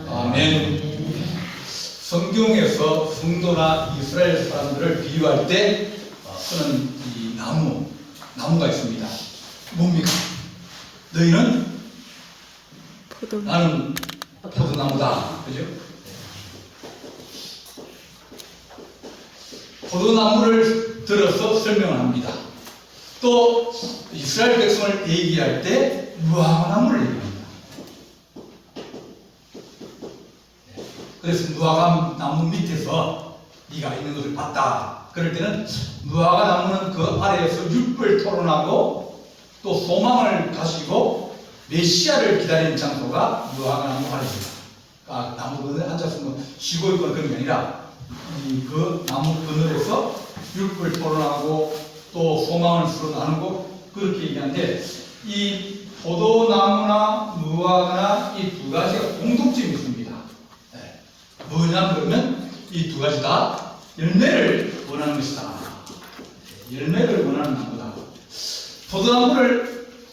아멘. 성경에서 성도나 이스라엘 사람들을 비유할 때 쓰는 이 나무가 있습니다. 뭡니까? 너희는 나는 포도나무다. 그죠? 포도나무를 들어서 설명을 합니다. 또 이스라엘 백성을 얘기할 때 무화과나무를 얘기합니다. 그래서 무화과 나무 밑에서 네가 있는 것을 봤다. 그럴 때는 무화과 나무는 그 아래에서 율법을 토론하고 또 소망을 가지고 메시아를 기다리는 장소가 무화과 나무 아래입니다. 나무 그늘에 앉아서 쉬고 있거나 그런 게 아니라 그 나무 그늘에서 율법을 토론하고 또 소망을 서로 나누고 그렇게 얘기하는데, 이 포도나무나 무화과나 이 두 가지가 공통점이 있습니다. 뭐냐 그러면 이 두 가지 다 열매를 원하는 것이다. 열매를 원하는 나무다.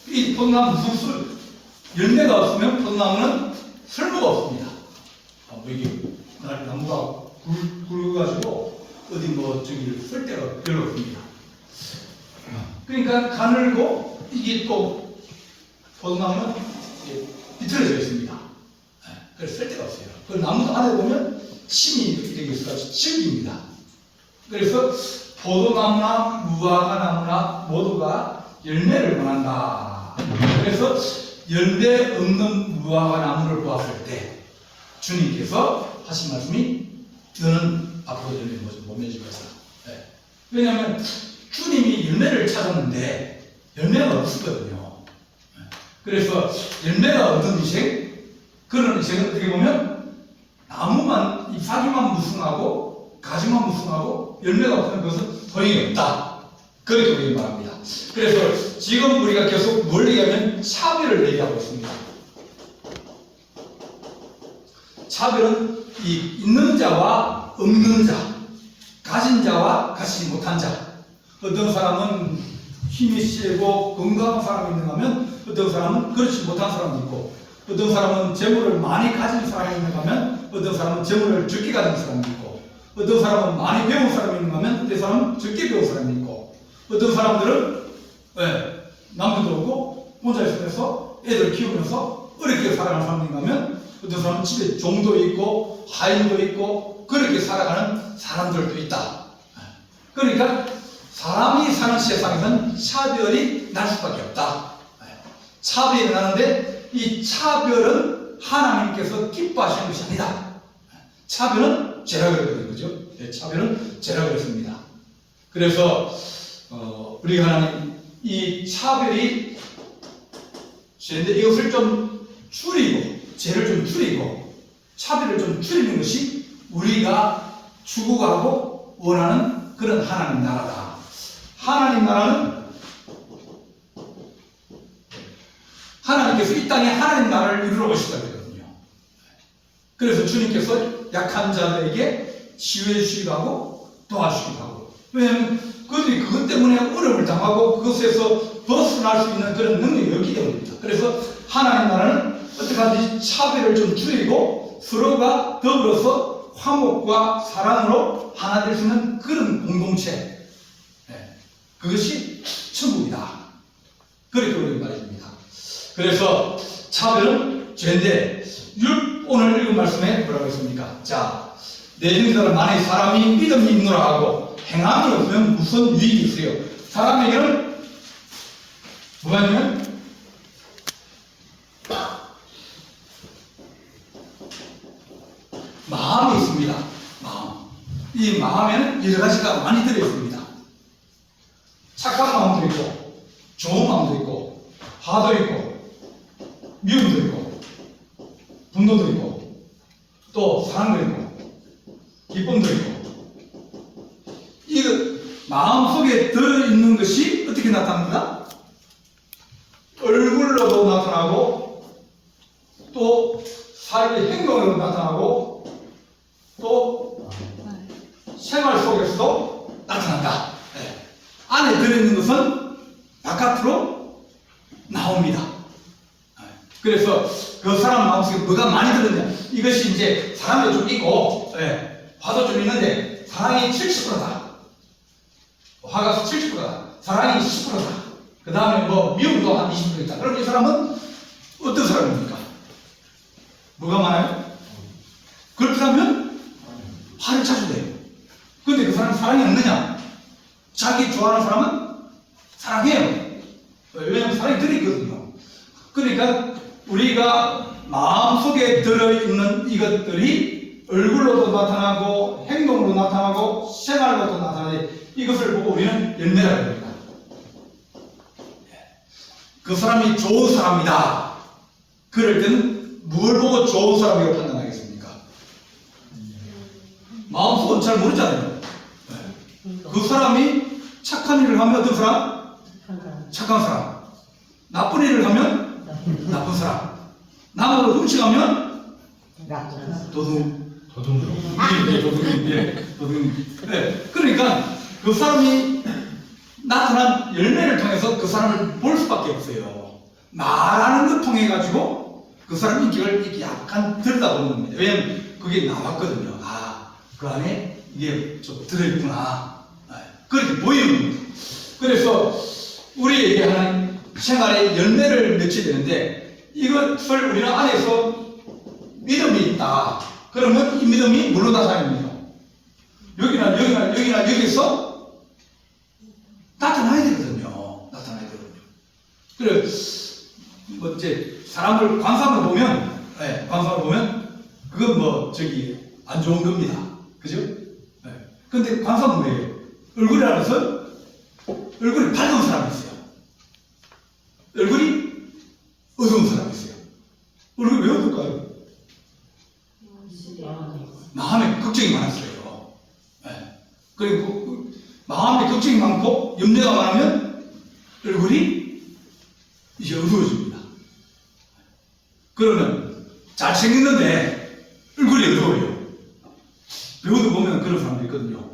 이 포도나무 무슨 열매가 없으면 포도나무는 쓸모가 없습니다. 이게 나무가 굵어가지고 어디 저기 쓸 데가 별로 없습니다. 그러니까 가늘고 이게 또 포도나무는 비틀어져 있습니다. 그래서 쓸 데가 없어요. 그 나무 안에 보면 침이 되게 있어서 칠기입니다. 그래서 포도나무나 무화과나무나 모두가 열매를 원한다. 그래서 열매 없는 무화과나무를 보았을 때 주님께서 하신 말씀이 너는 앞으로 열매 못 맺을 것이다. 왜냐하면 주님이 열매를 찾았는데 열매가 없었거든요. 그래서 열매가 없는 인생, 그런 인생은 어떻게 보면 나무만, 잎사귀만 무성하고 가지만 무성하고 열매가 없는 것은 소용이 없다. 그렇게 우리 말합니다. 그래서 지금 우리가 계속 뭘 얘기하면 차별을 얘기하고 있습니다. 차별은 이 있는 자와 없는 자, 가진 자와 가지지 못한 자. 어떤 사람은 힘이 세고 건강한 사람이 있는가 하면 어떤 사람은 그렇지 못한 사람도 있고, 어떤 사람은 재물을 많이 가진 사람이 있는가 하면 어떤 사람은 재물을 적게 가진 사람이 있고, 어떤 사람은 많이 배운 사람이 있는가 하면 어떤 사람은 적게 배운 사람이 있고, 어떤 사람들은 남들도 없고 혼자 있으면서 애들 키우면서 어렵게 살아가는 사람이 있는가 하면 어떤 사람은 집에 종도 있고 하인도 있고 그렇게 살아가는 사람들도 있다. 그러니까 사람이 사는 세상에서는 차별이 날 수밖에 없다. 차별이 나는데 이 차별은 하나님께서 기뻐하시는 것이 아니다. 차별은 죄라 그랬거든요. 그죠? 차별은 죄라 그랬습니다. 그래서 우리 하나님 이 차별이 죄인데 이것을 좀 줄이고, 죄를 좀 줄이고 차별을 좀 줄이는 것이 우리가 추구하고 원하는 그런 하나님 나라다. 하나님 나라는 하나님께서 이 땅에 하나님 나라를 이루러 오시다 그러거든요. 그래서 주님께서 약한 자들에게 치유해 주시기도 하고 도와주시기도 하고, 왜냐하면 그들이 그것 때문에 어려움을 당하고 그것에서 벗어날 수 있는 그런 능력이 없기 때문입니다. 그래서 하나님 나라는 어떻게 하든지 차별을 좀 줄이고 서로가 더불어서 화목과 사랑으로 하나 될 수 있는 그런 공동체, 그것이 천국이다. 그렇게 우리가 말해줍니다. 그래서 차별은 죄인데, 오늘 읽은 말씀에 뭐라고 했습니까? 자, 내는 사람 만에 사람이 믿음이 있노라 하고 행함이 없으면 무슨 유익이 있어요? 사람에게는 뭐가 있냐면 마음이 있습니다. 마음. 이 마음에는 여러 가지가 많이 들어있습니다. 착한 마음도 있고, 좋은 마음도 있고, 화도 있고, 미움도 있고, 분노도 있고, 또 사랑도 있고, 기쁨도 있고. 이 마음속에 들어있는 것이 어떻게 나타납니다? 얼굴로도 나타나고, 또 사회의 행동으로 나타나고, 또 생활 속에서도 나타난다. 안에 들어있는 것은 바깥으로 나옵니다. 그래서 그 사람 마음속에 뭐가 많이 들었냐. 이것이 이제 사랑도 좀 있고, 화도 좀 있는데, 사랑이 70%다. 화가 70%다. 사랑이 10%다. 그 다음에 뭐, 미움도 한 20% 있다. 그럼 이 사람은 어떤 사람입니까? 뭐가 많아요? 그렇다면 화를 자주 내요. 근데 그 사람은 사랑이 없느냐? 자기 좋아하는 사람은 사랑해요. 왜냐하면 사랑이 들어있거든요. 그러니까 우리가 마음속에 들어있는 이것들이 얼굴로도 나타나고 행동으로 나타나고 생활로도 나타나는데 이것을 보고 우리는 열매라고 합니다. 그 사람이 좋은 사람이다. 그럴 때는 뭘 보고 좋은 사람이라고 판단하겠습니까? 마음속은 잘 모르잖아요. 그 사람이 착한 일을 하면 어떤 사람? 착한 사람. 나쁜 일을 하면 나쁜 사람. 남으로 훔쳐가면 도둑. 그러니까 그 사람이 나타난 열매를 통해서 그 사람을 볼 수밖에 없어요. 말하는 것 통해 가지고 그 사람 인격을 이렇게 약간 들여다보는 겁니다. 왜냐면 그게 나왔거든요. 아, 그 안에 이게 좀 들어있구나. 그렇게 보이는 겁니다. 그래서 우리에게 하는 생활의 열매를 맺혀야 되는데 이것을 우리는 안에서 믿음이 있다. 그러면 이 믿음이 물로 나타납니다. 여기서 나타나야 되거든요. 그래, 뭐 이제 사람을 관상으로 보면 그건 뭐 안 좋은 겁니다. 그죠? 근데 관상은 뭐예요? 얼굴이라는 것은 얼굴이 밝은 사람이 있어요. 얼굴이 어두운 사람이 있어요. 얼굴이 왜 어떨까요? 마음에 걱정이 많았어요. 그리고 마음에 걱정이 많고 염려가 많으면 얼굴이 이제 어두워집니다. 그러면 잘생겼는데 얼굴이 어두워요. 배우도 보면 그런 사람도 있거든요.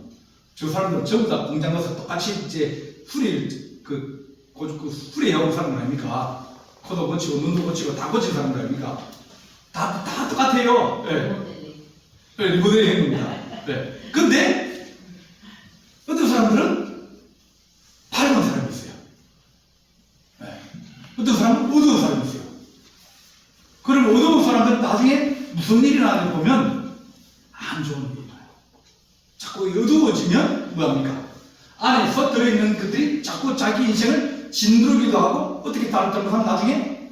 저 사람들은 전부 다 공장 가서 똑같이 이제 수리해온 사람들 아닙니까? 코도 고치고 눈도 고치고 다 고친 사람들 아닙니까? 다 똑같아요. 리모델링 한 겁니다. 근데 어떤 사람들은 밝은 사람이 있어요. 어떤 사람은 어두운 사람이 있어요. 그럼 어두운 사람들은 나중에 무슨 일이 나는지 보면 안 좋은 일이 나요. 자꾸 어두워지면 뭐합니까? 안에서 들어있는 것들이 자꾸 자기 인생을 짓누르기도 하고 어떻게 잘못하면 나중에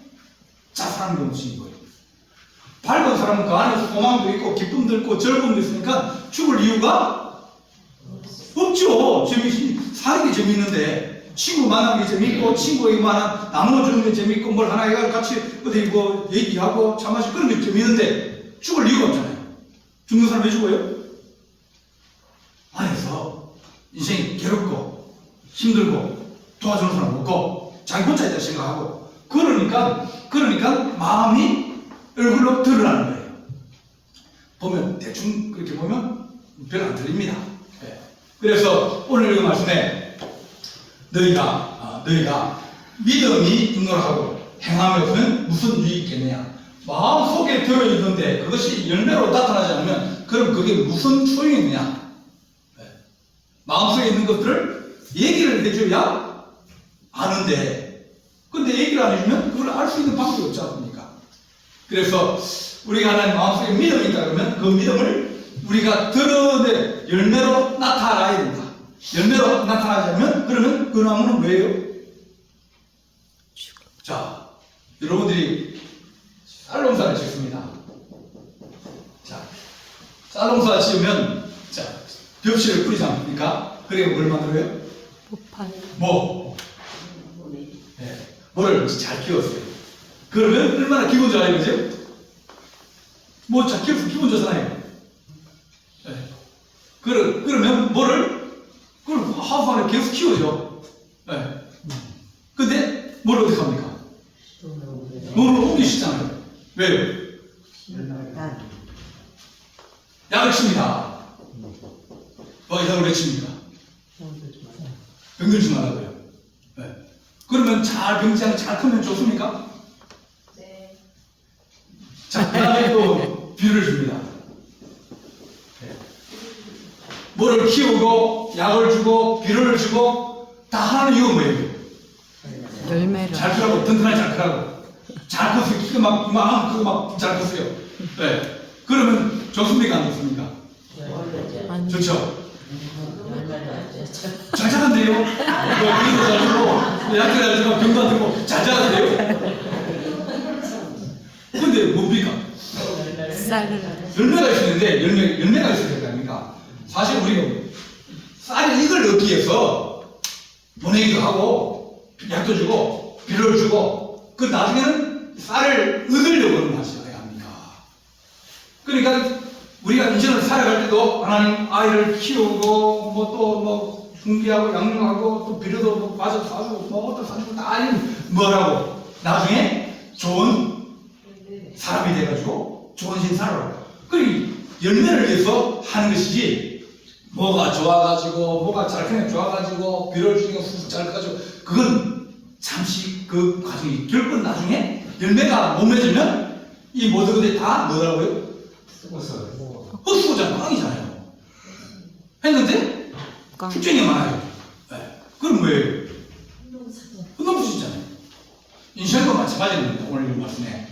자살하는 경우가 거예요. 밝은 사람은 그 안에서 소망도 있고 기쁨도 있고 즐거움도 있으니까 죽을 이유가 없죠. 사는 게 재밌는데 친구 만나는 게 재밌고 친구에게 나눠주는 게 재밌고 뭘 하나 해가 같이 어디 뭐 얘기하고 차 마시고 그런 게 재밌는데 죽을 이유가 없잖아요. 죽는 사람 왜 죽어요? 안에서 인생이 괴롭고 힘들고 도와주는 사람 없고 자기 혼자 있다 생각하고 그러니까 마음이 얼굴로 드러나는 거예요. 보면 대충 그렇게 보면 별로 안 들립니다. 그래서 오늘 이 말씀에 너희가 믿음이 있노라하고 행하면 무슨 유익이 있겠느냐. 마음속에 들어있는데 그것이 열매로 나타나지 않으면 그럼 그게 무슨 소용이 있느냐. 마음속에 있는 것들을 얘기를 해줘야 아는데 근데 얘기를 안 해주면 그걸 알 수 있는 방법이 없지 않습니까? 그래서 우리가 하나님 마음속에 믿음이 있다 그러면 그 믿음을 우리가 드러내 열매로 나타나야 된다. 열매로 나타나자면 그러면 그 나무는 뭐예요? 자, 여러분들이 쌀농사를 짓습니다. 자, 쌀농사 지으면 자, 벽실을 뿌리지 않습니까? 그래 뭘 만들어요? 뭐를 잘 키웠어요. 그러면 얼마나 기분 좋아요, 그죠? 뭐 잘 키워서 기분 좋잖아요. 그러면 그걸 하우스 안에 계속 키우죠. 근데 뭘 어떻게 합니까? 논을 옮기시잖아요. 왜요? 약을 칩니다. 이상을 왜 칩니까? 병들지 말라고요. 그러면 잘 병장 잘 크면 좋습니까? 다음에 또 비료를 줍니다. 뭐를 키우고 약을 주고 비료를 주고 다 하는 이유가 뭐예요? 열매를. 잘 크라고, 튼튼하게 잘 크라고. 잘 컸어요. 키가 막 잘 컸어요. 네. 그러면 좋습니까? 안 좋습니까? 아니. 좋죠? 잘 자란대요. 여기도 잘 주고, 약도 잘 주고, 병도 안 들고, 잘 자란대요. 근데 뭡니까? 쌀을. 열매가 있었는데, 열매가 있어야 될 거 아닙니까? 사실 우리가 쌀을 이걸 얻기 위해서 보내기도 하고, 약도 주고, 비료를 주고, 그 나중에는 쌀을 얻으려고 하는 맛이어야 합니까? 그러니까 우리가 인생을 살아갈 때도 하나님 아이를 키우고, 뭐 준비하고, 양육하고, 또 비료도 뭐 맞아 사주고, 뭐 어떤 사주고 다 아니면 뭐라고? 나중에 좋은 사람이 돼가지고 좋은 신 살아라. 그러니 열매를 위해서 하는 것이지, 뭐가 좋아가지고, 뭐가 잘 크면 좋아가지고, 비료를 주니까 훅 잘 커가지고, 그건 잠시 그 과정이 결국 나중에 열매가 못 맺으면 이 모든 것들이 다 뭐라고요? 헛수고잖아, 꽝이잖아요. 했는데 꽝. 출전이 많아요. 네. 그럼 뭐예요? 헛넘치잖아요. 인생도 마찬가지입니다. 오늘 이 말씀에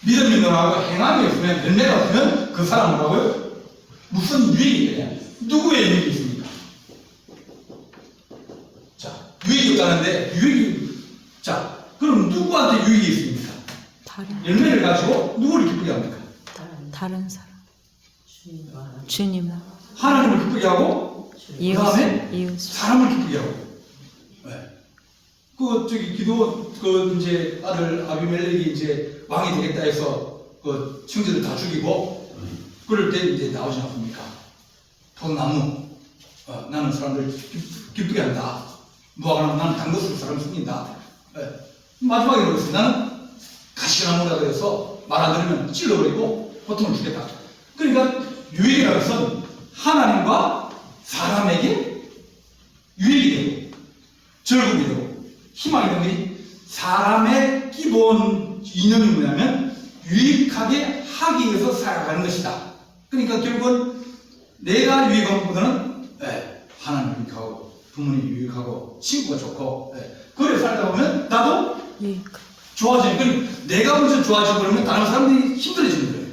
믿음이 너하고 행함이 없으면, 열매가 없으면 그 사람은 뭐라고요? 무슨 유익이 되냐? 누구의 유익이 있습니까? 자, 유익이 없다는데 자, 그럼 누구한테 유익이 있습니까? 열매를 가지고 누구를 기쁘게 합니까? 다른 사람. 주님. 하나님을 기쁘게 하고, 그 다음에 이웃. 사람을 기쁘게 하고. 네. 이제 아들 아비멜렉이 이제 왕이 되겠다 해서 그 형제들 다 죽이고, 그럴 때 이제 나오지 않습니까? 포도나무, 나는 사람들 기쁘게 한다. 누가 그러면 나는 당도술 사람 숨긴다. 네. 마지막에 그랬어요. 나는 가시나무라 그래서 말 안 들으면 찔러버리고 고통을 주겠다. 그러니까 유익이라는 것은 하나님과 사람에게 유익이 되고 즐거움이 되고 희망이 되는 것이, 사람의 기본 이념이 뭐냐면 유익하게 하기 위해서 살아가는 것이다. 그러니까 결국은 내가 유익한 것보다는 하나님 유익하고 부모님 유익하고 친구가 좋고, 그래 살다 보면 나도 유익. 좋아지는, 그러니까 내가 먼저 좋아지고 그러면 다른 사람들이 힘들어지는 거예요.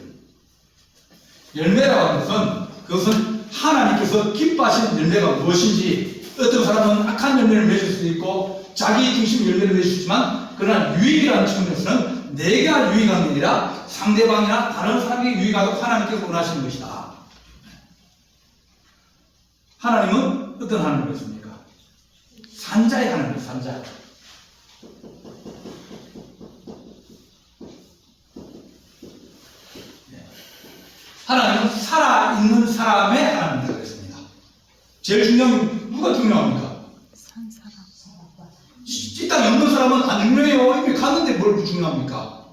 열매라고 하는 것은, 그것은 하나님께서 기뻐하시는 열매가 무엇인지, 어떤 사람은 악한 열매를 맺을 수도 있고 자기 중심 열매를 맺을 수 있지만, 그러나 유익이라는 측면에서는 내가 유익한 게 아니라 상대방이나 다른 사람에게 유익하도록 하나님께서 원하시는 것이다. 하나님은 어떤 하나님이었습니까? 산자의 하나님, 산자. 하나님은 살아있는 사람의 하나님이라고 했습니다. 제일 중요한 게 누가 중요합니까? 산 사람. 이 땅에 없는 사람은 안 중요해요. 이미 갔는데 뭘 중요합니까?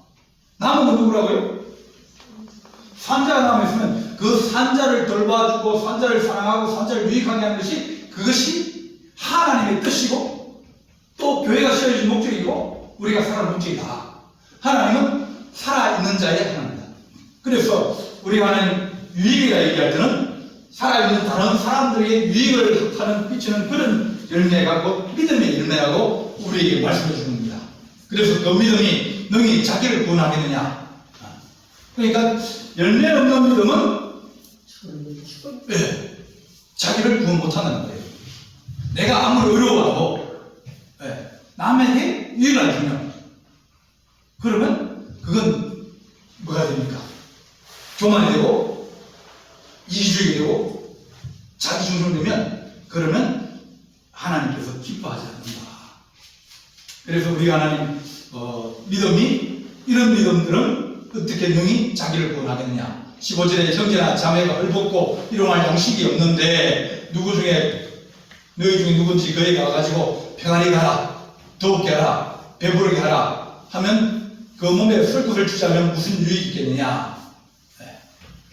남은 누구라고요? 산자가 남아있으면 그 산자를 돌봐주고 산자를 사랑하고 산자를 유익하게 하는 것이, 그것이 하나님의 뜻이고 또 교회가 세워진 목적이고 우리가 살아갈 목적이다. 하나님은 살아있는 자의 하나님이다. 그래서 우리가 하는 유익이라 얘기할 때는 살아있는 다른 사람들에게 유익을 하는, 비치는 그런 열매가 곧 믿음의 열매라고 우리에게 말씀해 주는 겁니다. 그래서 그 믿음이 능히 자기를 구원하겠느냐. 그러니까 열매 없는 믿음은 자기를 구원 못한다는 거예요. 내가 아무리 어려워도 남에게 유익을 안 주면, 그러면 그건 뭐가 됩니까? 교만이 되고 이기주의가 되고 자기중심되면, 그러면 하나님께서 기뻐하지 않는다. 그래서 우리가 하나님 믿음이, 이런 믿음들은 어떻게 능히 자기를 구원하겠느냐. 15절에 형제나 자매가 헐벗고 일용할 양식이 없는데 누구 중에 너희 중에 누군지 그에게 와가지고 평안히 가라, 더욱게 하라, 배부르게 하라 하면 그 몸에 설 것을 주자면 무슨 유익이 있겠느냐.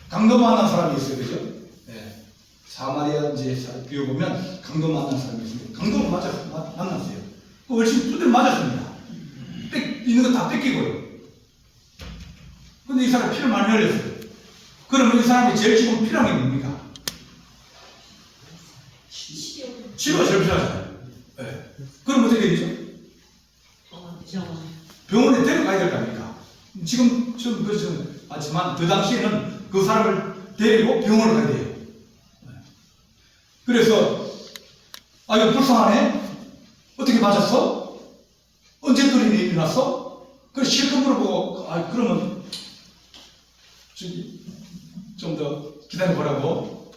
강도 만난 사람이 있어요, 그죠? 사마리아 이제 비유 보면 강도 만난 사람이 있습니다. 강도를 만났어요. 그 얼씬 두들 맞았습니다. 있는 거 다 뺏기고요. 근데 이 사람이 피를 많이 흘렸어요. 그러면 이 사람이 제일 지금 필요한 게 뭡니까? 치료가 제일 필요하잖아요. 네. 그럼 어떻게 되죠? 병원에 데려가야 될 거 아닙니까? 지금 그렇지는 않지만 그 당시에는 그 사람을 데리고 병원을 가야 돼요. 네. 그래서 이거 불쌍하네? 어떻게 맞았어? 언제 그런 일이 일어났어? 그래 실컷 물어보고 그러면 좀 더 기다려보라고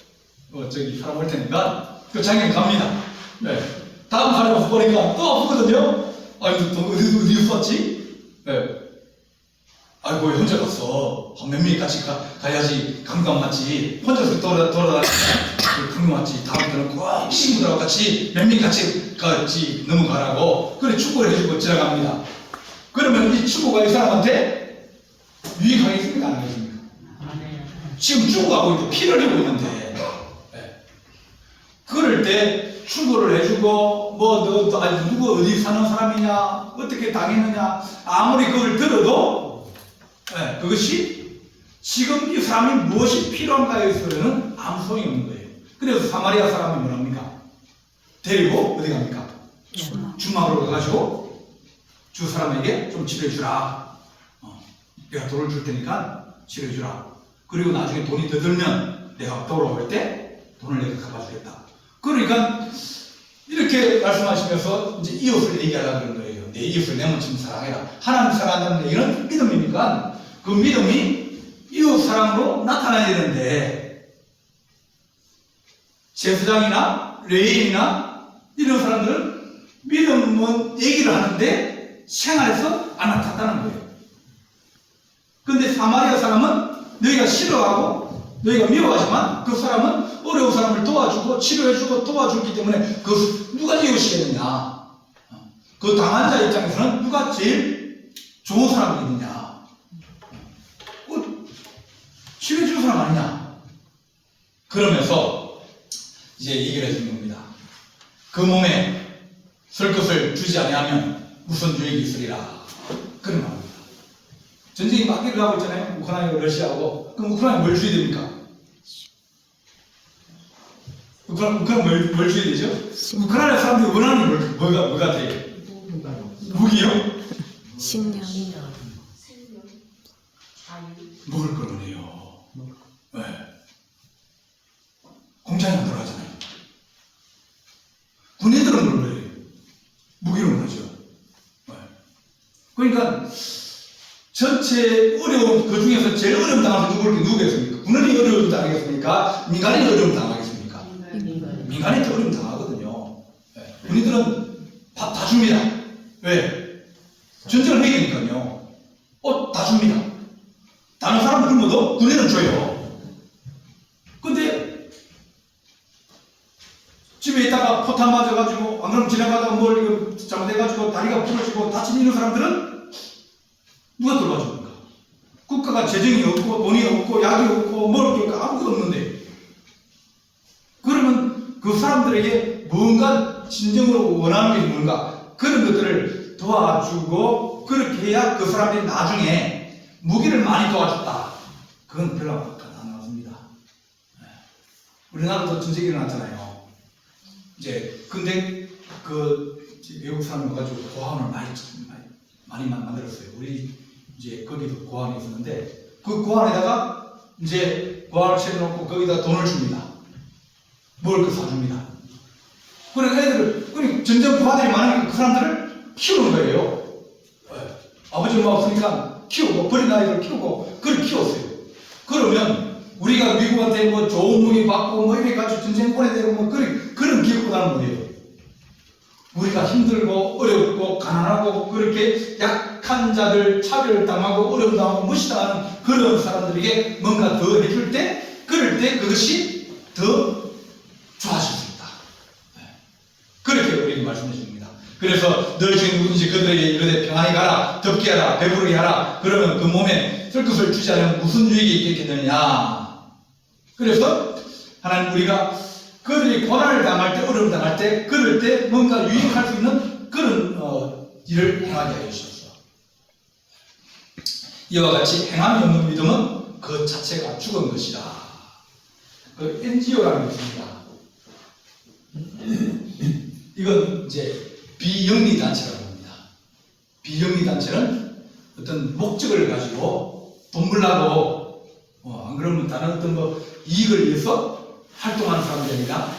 사람 올 테니까 그 장애인 갑니다. 네. 다음 사람이 와서 보니까 또 아프거든요. 또 어디 썼지? 네. 아이고 혼자 갔어. 몇 명이 같이 가야지 감감 맞지. 혼자서 돌아다니니까 감감 맞지. 다음부터는 꼭 친구들하고 같이 몇 명이 같이 넘어가라고 그래 축구를 해주고 지나갑니다. 그러면 이 축구가 이 사람한테 유익하겠습니까? 안 하겠습니까? 지금 죽어가고 있는데 피를 흘리고 있는데 네. 그럴 때 충고를 해주고 너 누구 어디 사는 사람이냐 어떻게 당했느냐 아무리 그걸 들어도 네. 그것이 지금 이 사람이 무엇이 필요한가에 있어서는 아무 소용이 없는 거예요. 그래서 사마리아 사람이 뭐랍니까? 데리고 어디 갑니까? 주막으로 가가지고 주 사람에게 좀 치료해주라. 내가 돈을 줄 테니까 치료해주라. 그리고 나중에 돈이 더 들면 내가 돌아올 때 돈을 내가 갚아주겠다. 그러니까 이렇게 말씀하시면서 이제 이웃을 얘기하려고 그런 거예요. 내 이웃을 내 몸처럼 사랑해라. 하나님 사랑한다는 얘기는 믿음이니까 그 믿음이 이웃 사랑으로 나타나야 되는데 제사장이나 레위인이나 이런 사람들은 믿음은 얘기를 하는데 생활에서 안 나타난다는 거예요. 근데 사마리아 사람은 너희가 싫어하고 너희가 미워하지만 그 사람은 어려운 사람을 도와주고 치료해주고 도와주기 때문에 그 누가 이웃이겠느냐. 그 당한 자 입장에서는 누가 제일 좋은 사람이 있느냐. 치료해주는 사람 아니냐. 그러면서 이제 얘기를 해주는 겁니다. 그 몸에 쓸 것을 주지 아니하면 무슨 유익이 있으리라. 그런 말입니다. 전쟁이 막기를 하고 있잖아요. 우크라이나하고 러시아하고. 그럼 우크라이나 뭘 줘야 됩니까? 우크라이나 뭘 줘야 되죠? 우크라이나 사람들이 원하는 게 뭐가 돼요? 무기요? 식량. 먹을 걸 원해요. 네. 공장에 안 들어가잖아요. 군인들은 뭘 원해요? 무기를 원하죠. 네. 그러니까 전체 어려움, 그 중에서 제일 어려움 당하는 누구겠습니까? 군인이 어려움 당하겠습니까? 민간인이 어려움 당하겠습니까? 민간인이 어려움 당하거든요. 네. 군인들은 밥 다 줍니다. 왜? 전쟁을 해야 되니까요. 다 줍니다. 다른 사람 굶어도 군인은 줘요. 근데 집에 있다가 포탄 맞아가지고 안 그러면 지나가다가 뭘 잘못해가지고 다리가 부러지고 다친 이런 사람들은 누가 돌봐줍니까? 국가가 재정이 없고 돈이 없고 약이 없고 먹을 게 없고 아무것도 없는데 그러면 그 사람들에게 뭔가 진정으로 원하는 게 뭔가 그런 것들을 도와주고 그렇게 해야 그 사람들이 나중에 무기를 많이 도와줬다. 그건 별로 안 나왔습니다. 우리나라도 전쟁이 일어났잖아요. 근데 외국 사람이 와가지고 고아원을 많이 만들었어요. 우리 거기도 고아원이 있었는데 그 고아원에다가 고아원을 채워놓고 거기다 돈을 줍니다. 먹을 거 사줍니다. 그러니까 전쟁 부하들이 많으니까 그 사람들을 키우는 거예요. 아버지 엄마 없으니까 키우고 버린 아이들 키우고 그걸 키웠어요. 그러면 우리가 미국한테 좋은 무기 받고 이렇게 가지고 전쟁 보내되고 그런 기억보다는 뭐예요? 우리가 힘들고 어렵고 가난하고 그렇게 약한 자들 차별당하고 어려움당하고 무시당하는 그런 사람들에게 뭔가 더 해줄 때 그럴 때 그것이 더 좋아질 수 있다. 그렇게 우리에게 말씀해 줍니다. 그래서 너희 중에 누구든지 그들에게 이르되 평안히 가라 덥게 하라 배부르게 하라 그러면 그 몸에 쓸 것을 주지 않으면 무슨 유익이 있겠느냐. 그래서 하나님 우리가 그들이 고난을 당할 때 어려움 당할 때 그럴 때 뭔가 유익할 수 있는 그런 일을 행하게 해 주셔서 이와 같이 행함이 없는 믿음은 그 자체가 죽은 것이다. 그 NGO라는 게 있습니다. 이건 이제 비영리 단체라고 합니다. 비영리 단체는 어떤 목적을 가지고 돈 벌라고 안 그러면 다른 어떤 이익을 위해서 활동하는 사람들이 아니라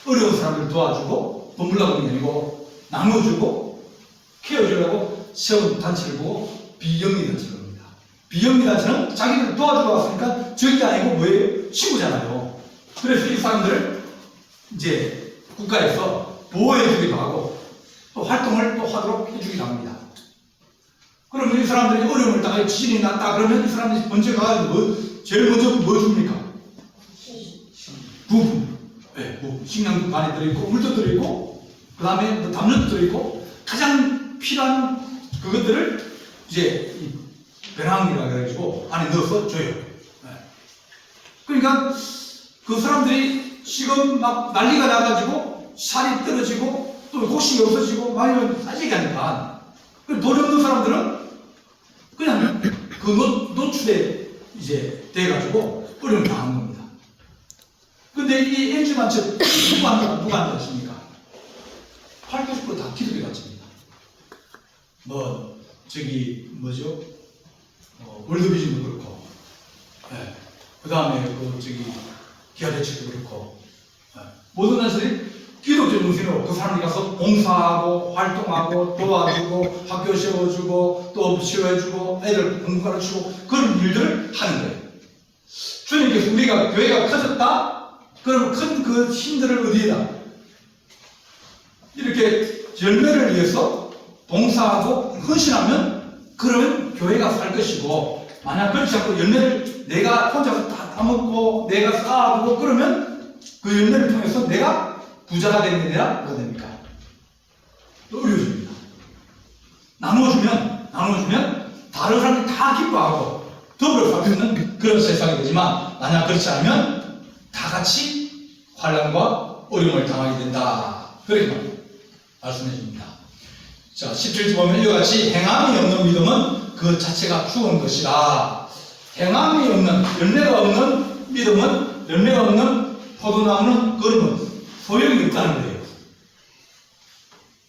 어려운 사람들을 도와주고 돈 벌라고 하는 게 아니고 나눠주고 케어주려고 세운 단체를 보고 비영리 단체라고 합니다. 비영리 단체는 자기들 도와주러 왔으니까 적이 아니고 뭐예요? 친구잖아요. 그래서 이 사람들을 이제 국가에서 보호해주기도 하고 또 활동을 또 하도록 해주기도 합니다. 그러면 이 사람들이 어려움을 당해 지진이 났다 그러면 이 사람들이 먼저 가가지고 제일 먼저 뭐 줍니까? 부분. 네, 식량도 많이 들어있고 물도 들어있고 그 다음에 담요도 들어있고 가장 필요한 그것들을 이제 배낭이라 그래가지고 안에 넣어서 줘요. 네. 그러니까 그 사람들이 지금 막 난리가 나가지고 살이 떨어지고 또 곡식이 없어지고 많이 싸지게 하니까 돈 없는 사람들은 그냥 그 노출에 이제 돼가지고 어려움을 당한 겁니다. 근데 이 NG단체 누가 한다십니까? 80~90% 다 기독교 단체입니다. 월드비전도 그렇고, 예. 그 다음에 기아대책도 그렇고, 예. 모든 단체들이 기독교 정신으로 그 사람들이 가서 봉사하고 활동하고 도와주고 학교 세워주고 또 치료해주고 애들 공부 가르치고 그런 일들을 하는 거예요. 주님께서 우리가 교회가 커졌다? 그럼 큰 그 힘들을 어디에다? 이렇게 열매를 위해서 봉사하고 헌신하면 그러면 교회가 살 것이고 만약 그렇지 않고 열매를 내가 혼자서 다 따먹고 내가 쌓아두고 그러면 그 열매를 통해서 내가 부자가 되는 게 아니라 뭐가 됩니까? 어려워집니다. 나눠주면 다른 사람들이 다 기뻐하고 더불어 살피는 그런 세상이 되지만 만약 그렇지 않으면 다 같이 환난과 어려움을 당하게 된다. 그렇게 말씀해 줍니다. 자, 17절 보면 이와 같이 행함이 없는 믿음은 그 자체가 죽은 것이다. 행함이 없는, 열매가 없는 믿음은, 열매가 없는 포도나무는 그러면 소용이 없다는 거예요.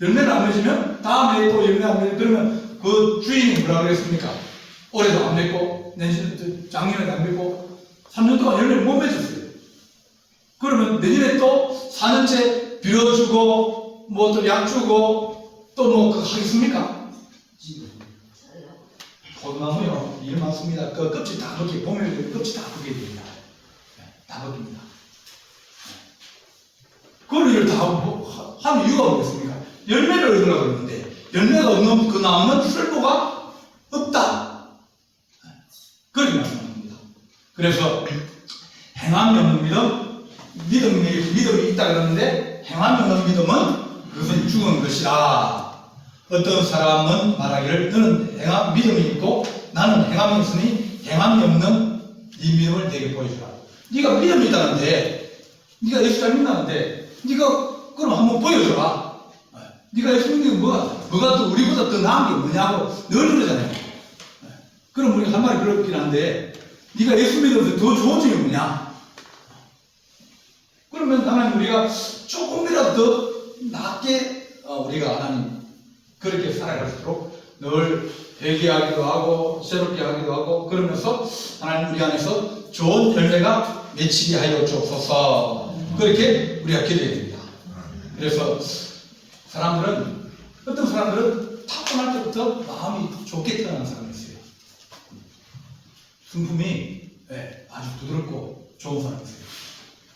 열매를 안 맺으면 다음에 또 열매 안 맺으면 그러면 그 주인이 뭐라 그랬습니까? 올해도 안 맺고 작년에도 안 맺고 3년 동안 열매를 못 맺었어요. 그러면 내년에 또 4년째 빌어주고 뭐 또 약 주고 또 뭐 그거 하겠습니까? 포도나무요 일 많습니다. 그 껍질 다 벗기 봄에 껍질 다 벗겨야 됩니다. 다 벗깁니다. 그걸 일을 다 하는 이유가 뭐겠습니까? 열매를 얻으려고 그러는데 열매가 없는 그 나무는 쓸모가 없다. 그렇게 말씀합니다. 그래서 행함이 없는 믿음이 있다 그러는데 행함이 없는 믿음은 그것은 죽은 것이다. 어떤 사람은 말하기를 너는 믿음이 있고 나는 행함이 없으니 행함이 없는 네 믿음을 내게 보여주라. 네가 믿음이 있다는데 네가 예수 잘 믿나는데 네가 그럼 한번 보여줘라. 네가 예수 믿는 게 뭐가 또 우리보다 더 나은 게 뭐냐고 늘 그러잖아요. 그럼 우리가 한 말이 그렇긴 한데 네가 예수 믿어서 더 좋은 점이 뭐냐? 그러면 하나님 우리가 조금이라도 더 낫게 우리가 하나님 그렇게 살아갈수록 늘 회개하기도 하고 새롭게 하기도 하고 그러면서 하나님 우리 안에서 좋은 열매가 맺히게 하여 주옵소서. 그렇게 우리가 기도해야 됩니다. 그래서 어떤 사람들은 타고날 때부터 마음이 좋게 태어난 사람이 있어요. 성품이 아주 부드럽고 좋은 사람이 있어요.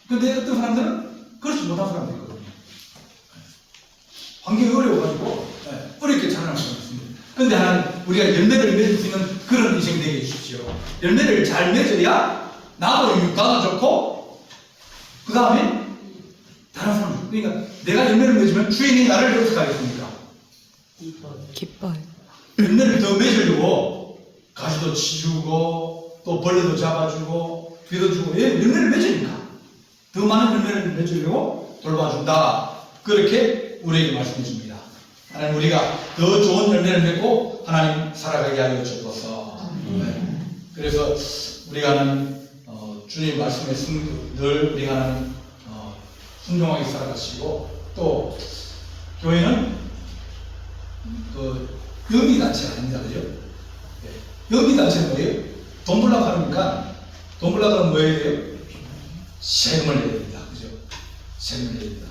근데 어떤 사람들은 그렇지 못한 사람도 있거든요. 환경이 어려워가지고 어렵게 자라는 사람이 있습니다. 근데 하나님 우리가 열매를 맺을 수 있는 그런 인생 되게 해주십시오. 열매를 잘 맺어야 나도 좋고 그 다음에 다른 사람 그러니까 내가 열매를 맺으면 주인이 나를 어떻게 하겠습니까? 기뻐요. 열매를 더 맺으려고 가지도 치주고 또 벌레도 잡아주고 빌어주고 열매를 맺으니까 더 많은 열매를 맺으려고 돌봐준다. 그렇게 우리에게 말씀해 줍니다. 하나님 우리가 더 좋은 열매를 맺고 하나님 살아가게 하여 주옵소서. 네. 그래서 우리가 하는 주님 말씀에 늘 우리가 하는 순종하게 살아가시고 또 교회는 그 영리단체가 아닙니다. 그죠? 네. 영리단체는 뭐예요? 돈 벌려고 하니까 돈 벌려고 하면 뭐 해야 돼요? 세금을 내야 됩니다. 그죠? 세금을 내야 됩니다.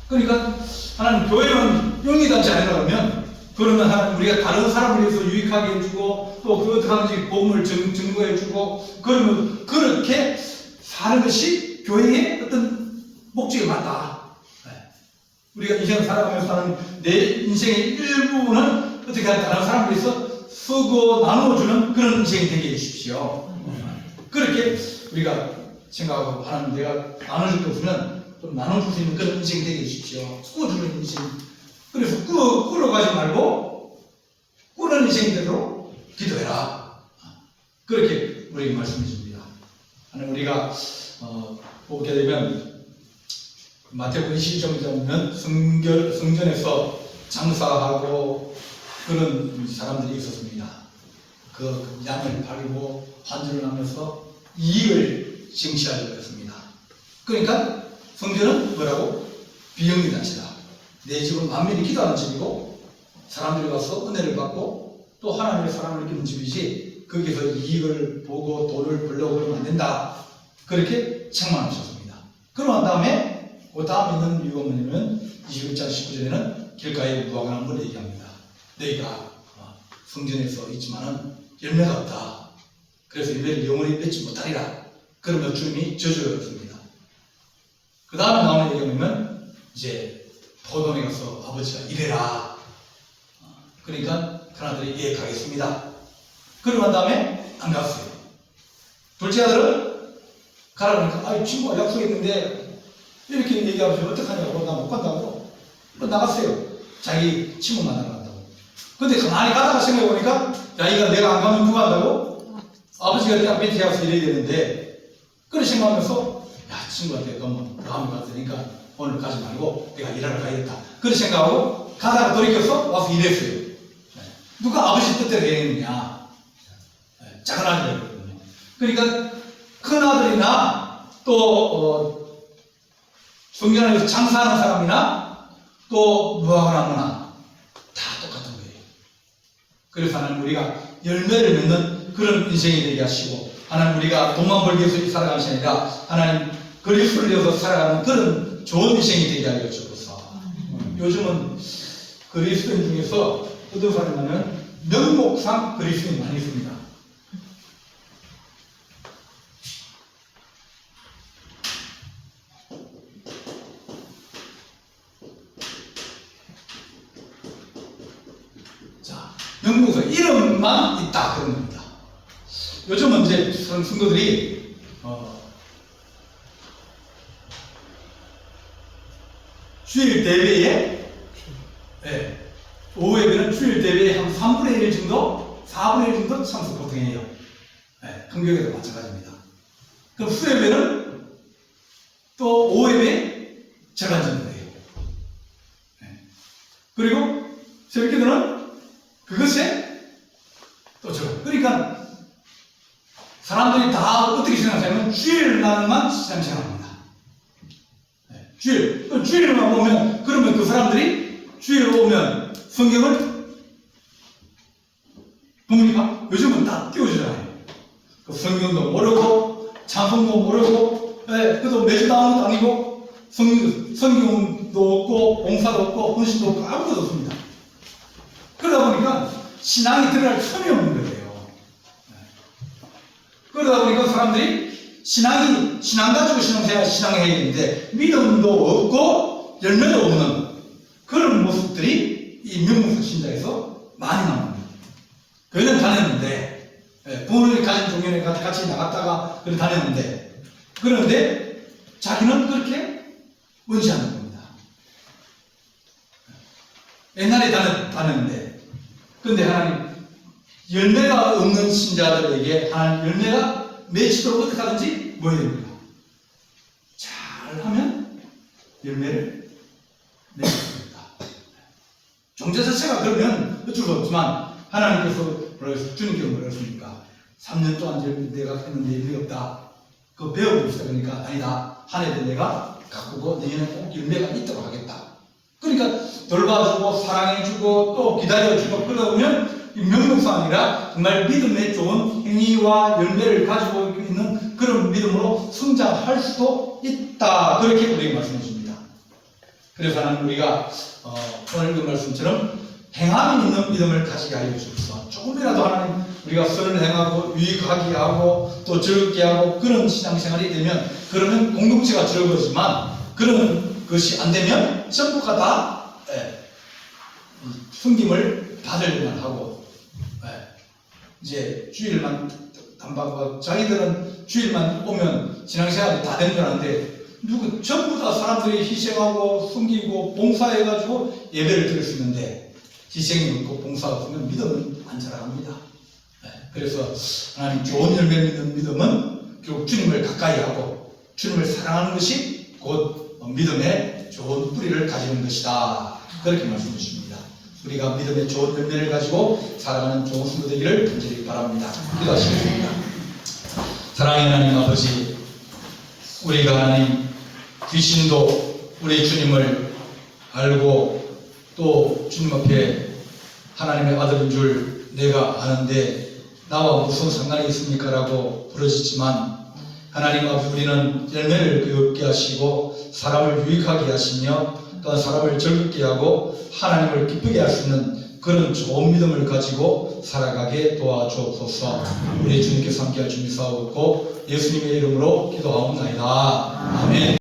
그러니까 하나님 교회는 영리단체 아니라 그러면 그러면 하나님 우리가 다른 사람을 위해서 유익하게 해주고 또 그 어떻게 하는지 복음을 증거해주고 그러면 그렇게 사는 것이 교회의 어떤 목적에 맞다. 네. 우리가 인생을 살아가면서 사는 내 인생의 일부분은 어떻게 하든 다른 사람을 위해서 쓰고 나누어주는 그런 인생이 되게 해주십시오. 그렇게 우리가 생각하고 하나님 내가 나눠줄 게 없으면 좀 나눠줄 수 있는 그런 인생이 되게 해주십시오. 꾸어주는 인생. 그래서 꾸러가지 말고 꾸는 인생이 되도록 기도해라. 그렇게 우리에게 말씀해 줍니다. 하나님 우리가 보게 되면 마태복음 22장에 보면 성전에서 장사하고 그런 사람들이 있었습니다. 그 양을 팔고 환전을 하면서 이익을 쟁취하려고 했습니다. 그러니까 성전은 뭐라고? 비영리 단체다. 내 집은 만민이 기도하는 집이고 사람들이 와서 은혜를 받고 또 하나님의 사랑을 느끼는 집이지 거기서 이익을 보고 돈을 벌려고 그러면 안 된다. 그렇게 책망하셨습니다. 그러고 난 다음에 그 다음 있는 이유가 뭐냐면 21장 19절에는 길가에 무화과나무 걸 얘기합니다. 너희가 성전에서 있지만은 열매가 없다. 그래서 열매를 영원히 맺지 못하리라. 그러면 주님이 저주였습니다. 그 다음에 나오는 얘기가 뭐냐면 이제 포도원에 가서 아버지가 일해라. 그러니까 그나들이 예 가겠습니다. 그러고 난 다음에 안 갔어요. 둘째 아들은 가라 그러니까 아이 친구가 약속했는데 이렇게 얘기하면서 어떡하냐고 나 못 간다고 나갔어요. 자기 친구 만나러 간다고. 근데 가만히 가다가 생각해보니까 야 이거 내가 안 가면 누가 한다고? 아버지가 딱 밑에 가서 일해야 되는데 그런 생각하면서 야 친구한테 너무 마음이 갔으니까 오늘 가지 말고 내가 일하러 가야겠다. 그런 생각하고 가다가 돌이켜서 와서 일했어요. 누가 아버지 뜻대로 해야겠느냐. 작은 아들이거든요. 그러니까 큰 아들이나 또 성전 안에서 장사하는 사람이나 또 무화과나무나 다 똑같은 거예요. 그래서 하나님 우리가 열매를 맺는 그런 인생이 되게 하시고 하나님 우리가 돈만 벌기 위해서 살아가는 것이 아니라 하나님 그리스도를 위해서 살아가는 그런 좋은 인생이 되게 하여 주옵소서. 요즘은 그리스도인 중에서 어떤 사람이냐면 명목상 그리스도인이 많이 있습니다. 자, 명목상 이름만 있다 그런 겁니다. 요즘은 이제 성도들이 주일 대회에 오후 예배는 주일 대회에 한 3분의 1 정도, 4분의 1 정도 참석 보통 해요. 큰 교회도 마찬가지입니다. 그럼 수 예배는 또 오후 예배에 절반 정도 해요. 그리고 새벽 기도는 그것에 또 절반. 그러니까 사람들이 다 어떻게 생각하냐면 주일날만 시장 생각합니다. 주일만 오면 그러면 그 사람들이 주일 오면 성경을 봅니까? 요즘은 다 띄워주잖아요. 그 성경도 모르고 찬송도 모르고 그래도 매주 나오는 것도 아니고 성경도 없고 봉사도 없고 헌신도 없고 아무것도 없습니다. 그러다 보니까 신앙이 들어갈 틈이 없는 거예요. 그러다 보니까 사람들이 신앙 가지고 신앙해야 되는데 믿음도 없고 열매도 없는 그런 모습들이 이 명목상 신자에서 많이 나옵니다. 교회는 다녔는데 부모님이 가진 종교에 같이 나갔다가 그래 다녔는데 그런데 자기는 그렇게 원치않는 겁니다. 옛날에 다녔는데 그런데 하나님 열매가 없는 신자들에게 하나님 열매가 맺히도록 어떻게 하든지 뭐 해야 됩니까? 잘하면 열매를 맺을 수 있다. 종자 자체가 그러면 어쩔 수 없지만 하나님께서 주님께서 뭐라 했습니까? 3년 동안 내가 했는데 의미 없다. 그거 배우고 있어. 그러니까 아니다. 한 해도 내가 가꾸고 내년에 꼭 열매가 있도록 하겠다. 그러니까 돌봐주고 사랑해주고 또 기다려주고 그러면 명령상 아니라 정말 믿음의 좋은 행위와 열매를 가지고 있는 그런 믿음으로 성장할 수도 있다. 그렇게 우리에게 말씀해 줍니다. 그래서 하나님 우리가 오늘 그 말씀처럼 행함이 있는 믿음을 가지게 하여 주옵소서. 조금이라도 하나님 우리가 선을 행하고 유익하게 하고 또 즐겁게 하고 그런 신앙생활이 되면 그러면 공동체가 즐거워지만 그런 것이 안 되면 전부가 다 섬김을 받으려만 하고 이제 주일만 담당하고 자기들은 주일만 오면 신앙생활이 다 된 줄 아는데 전부 다 사람들이 희생하고 섬기고 봉사해가지고 예배를 드릴 수 있는데 희생이 없고 봉사가 없으면 믿음은 안 자라갑니다. 그래서 하나님 좋은 열매 믿는 믿음은 결국 주님을 가까이 하고 주님을 사랑하는 것이 곧 믿음의 좋은 뿌리를 가지는 것이다. 그렇게 말씀해 주십니다. 우리가 믿음의 좋은 열매를 가지고 살아가는 좋은 성도 되기를 간절히 바랍니다. 기도하시겠습니다. 사랑의 하나님 아버지, 우리가 하나님 귀신도 우리 주님을 알고 또 주님 앞에 하나님의 아들인 줄 내가 아는데 나와 무슨 상관이 있습니까? 라고 부르짖지만 하나님 아버지 우리는 열매를 얻게 하시고 사람을 유익하게 하시며 또한 사람을 즐겁게 하고 하나님을 기쁘게 할 수 있는 그런 좋은 믿음을 가지고 살아가게 도와주옵소서. 우리 주님께서 함께할 주님 사옵고 예수님의 이름으로 기도하옵나이다. 아멘.